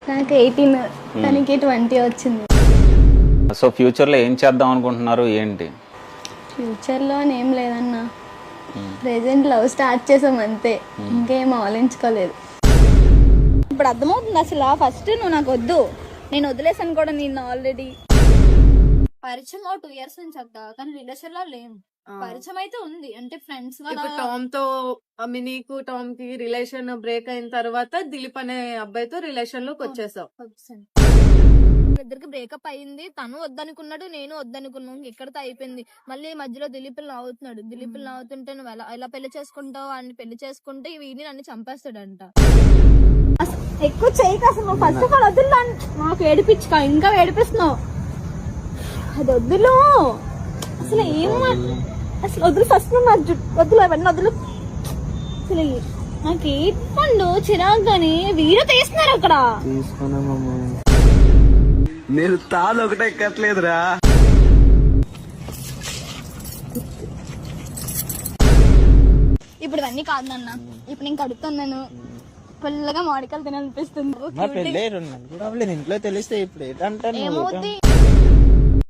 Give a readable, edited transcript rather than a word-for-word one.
నాకు 18, తనకి 20 వచ్చింది. సో ఫ్యూచర్లో ఏం చేద్దాం అనుకుంటున్నారు ఏంటి? ఫ్యూచర్లో ఏం లేదన్నా, ప్రెజెంట్ లవ్ స్టార్ట్ చేసాం అంతే, ఇంకేం ఆలోచించుకోలేదు. ఇప్పుడు అర్థమవుతుంది అసలు. ఫస్ట్ నువ్వు నాకు వద్దు, నేను వదిలేసాను కూడా నిన్ను ఆల్రెడీ. పరిచయం 2 years నుంచి అక్క, కానీ రిలేషన్ లో లేము. పరిచయం అయితే ఉంది, అంటే ఫ్రెండ్స్ టామ్ తో నీకు టామ్ కి రిలేషన్ బ్రేక్ అయిన తర్వాత దిలీప్ అనే అబ్బాయితో రిలేషన్ లోకి వచ్చేసావు. ఇద్దరికి బ్రేకప్ అయింది. తను వద్దనుకున్నాడు, నేను వద్దనుకున్నాను. ఇక్కడతో అయిపోయింది. మళ్ళీ మధ్యలో దిలీప్ నవ్వుతున్నాడు. దిలీప్ నవ్వుతుంటే నువ్వు ఎలా పెళ్లి చేసుకుంటావు అని, పెళ్లి చేసుకుంటే వీడిని నన్ను చంపేస్తాడంట. ఎక్కువ చేయక అసలు నువ్వు ఫస్ట్ ఆఫ్ ఆల్ వద్దులు, నాకు ఏడిపించుక, ఇంకా ఏడిపిస్తున్నావు. అది వద్దులు అసలు, ఏం అసలు వద్దులు. ఫస్ట్ నువ్వు నాకు వద్దులు, అవన్నీ వద్దులు. అసలు నాకు ఏడ్పండు చిరాకు, కానీ వీడియో తీస్తున్నారు అక్కడ. నేను తాను ఒకటే ఎక్కట్లేదురా. ఇప్పుడు ఇవన్నీ కాదు నాన్న, ఇప్పుడు నేను కడుతున్నాను, పుల్లగా మామిడికాయలు తినాలనిపిస్తుంది. ఇంట్లో తెలిస్తే ఇప్పుడు ఏంటంటే ఏమవుతుంది